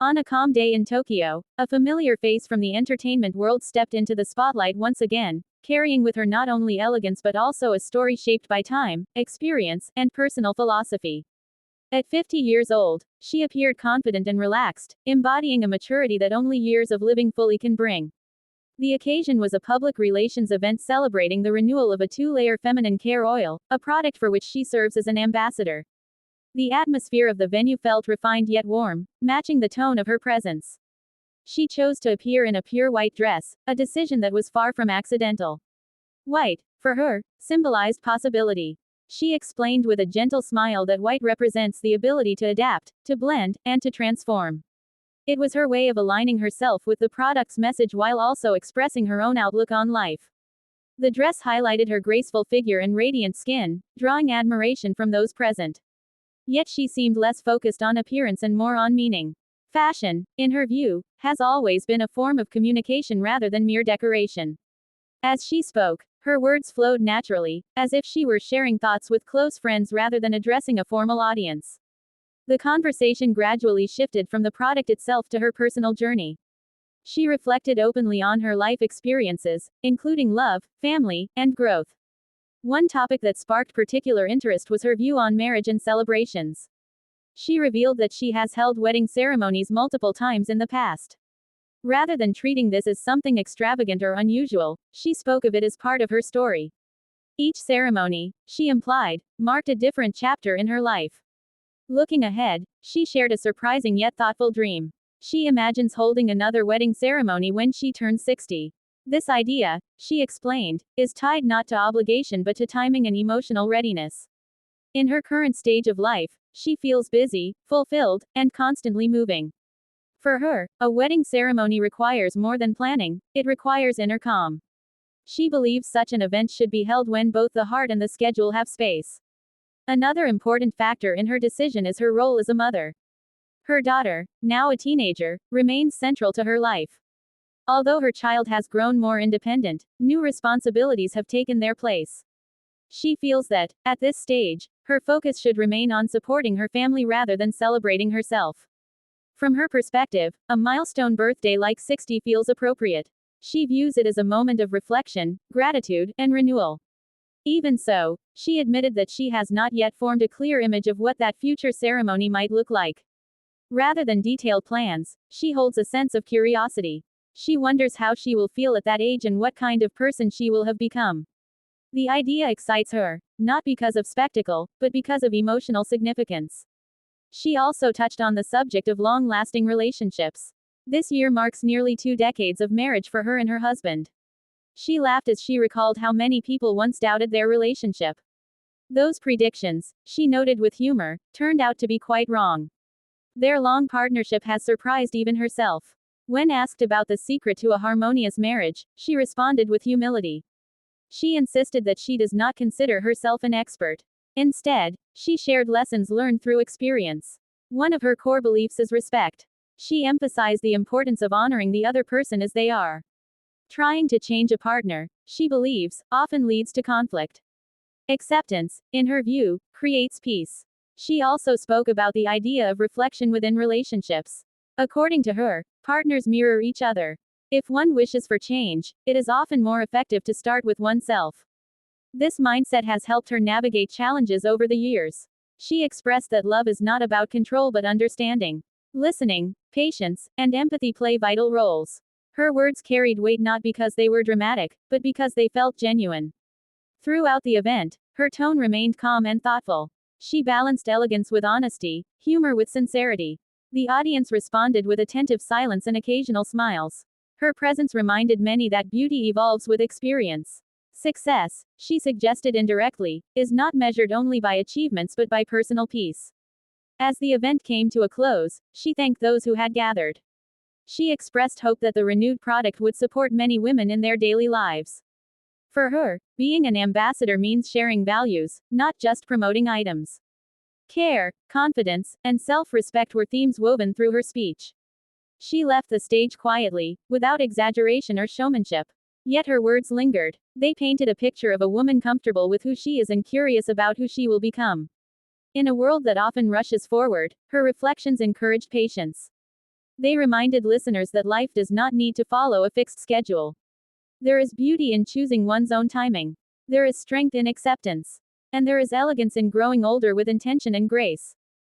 On a calm day in Tokyo, a familiar face from the entertainment world stepped into the spotlight once again, carrying with her not only elegance but also a story shaped by time, experience, and personal philosophy. At 50 years old, she appeared confident and relaxed, embodying a maturity that only years of living fully can bring. The occasion was a public relations event celebrating the renewal of a two-layer feminine care oil, a product for which she serves as an ambassador. The atmosphere of the venue felt refined yet warm, matching the tone of her presence. She chose to appear in a pure white dress, a decision that was far from accidental. White, for her, symbolized possibility. She explained with a gentle smile that white represents the ability to adapt, to blend, and to transform. It was her way of aligning herself with the product's message while also expressing her own outlook on life. The dress highlighted her graceful figure and radiant skin, drawing admiration from those present. Yet she seemed less focused on appearance and more on meaning. Fashion, in her view, has always been a form of communication rather than mere decoration. As she spoke, her words flowed naturally, as if she were sharing thoughts with close friends rather than addressing a formal audience. The conversation gradually shifted from the product itself to her personal journey. She reflected openly on her life experiences, including love, family, and growth. One topic that sparked particular interest was her view on marriage and celebrations. She revealed that she has held wedding ceremonies multiple times in the past. Rather than treating this as something extravagant or unusual, she spoke of it as part of her story. Each ceremony, she implied, marked a different chapter in her life. Looking ahead, she shared a surprising yet thoughtful dream. She imagines holding another wedding ceremony when she turns 60. This idea, she explained, is tied not to obligation but to timing and emotional readiness. In her current stage of life, she feels busy, fulfilled, and constantly moving. For her, a wedding ceremony requires more than planning, it requires inner calm. She believes such an event should be held when both the heart and the schedule have space. Another important factor in her decision is her role as a mother. Her daughter, now a teenager, remains central to her life. Although her child has grown more independent, new responsibilities have taken their place. She feels that, at this stage, her focus should remain on supporting her family rather than celebrating herself. From her perspective, a milestone birthday like 60 feels appropriate. She views it as a moment of reflection, gratitude, and renewal. Even so, she admitted that she has not yet formed a clear image of what that future ceremony might look like. Rather than detailed plans, she holds a sense of curiosity. She wonders how she will feel at that age and what kind of person she will have become. The idea excites her, not because of spectacle, but because of emotional significance. She also touched on the subject of long-lasting relationships. This year marks nearly 2 decades of marriage for her and her husband. She laughed as she recalled how many people once doubted their relationship. Those predictions, she noted with humor, turned out to be quite wrong. Their long partnership has surprised even herself. When asked about the secret to a harmonious marriage, she responded with humility. She insisted that she does not consider herself an expert. Instead, she shared lessons learned through experience. One of her core beliefs is respect. She emphasized the importance of honoring the other person as they are. Trying to change a partner, she believes, often leads to conflict. Acceptance, in her view, creates peace. She also spoke about the idea of reflection within relationships. According to her, partners mirror each other. If one wishes for change, it is often more effective to start with oneself. This mindset has helped her navigate challenges over the years. She expressed that love is not about control but understanding. Listening, patience, and empathy play vital roles. Her words carried weight not because they were dramatic, but because they felt genuine. Throughout the event, her tone remained calm and thoughtful. She balanced elegance with honesty, humor with sincerity. The audience responded with attentive silence and occasional smiles. Her presence reminded many that beauty evolves with experience. Success, she suggested indirectly, is not measured only by achievements but by personal peace. As the event came to a close, she thanked those who had gathered. She expressed hope that the renewed product would support many women in their daily lives. For her, being an ambassador means sharing values, not just promoting items. Care, confidence, and self-respect were themes woven through her speech. She left the stage quietly, without exaggeration or showmanship. Yet her words lingered. They painted a picture of a woman comfortable with who she is and curious about who she will become. In a world that often rushes forward, her reflections encouraged patience. They reminded listeners that life does not need to follow a fixed schedule. There is beauty in choosing one's own timing. There is strength in acceptance. And there is elegance in growing older with intention and grace.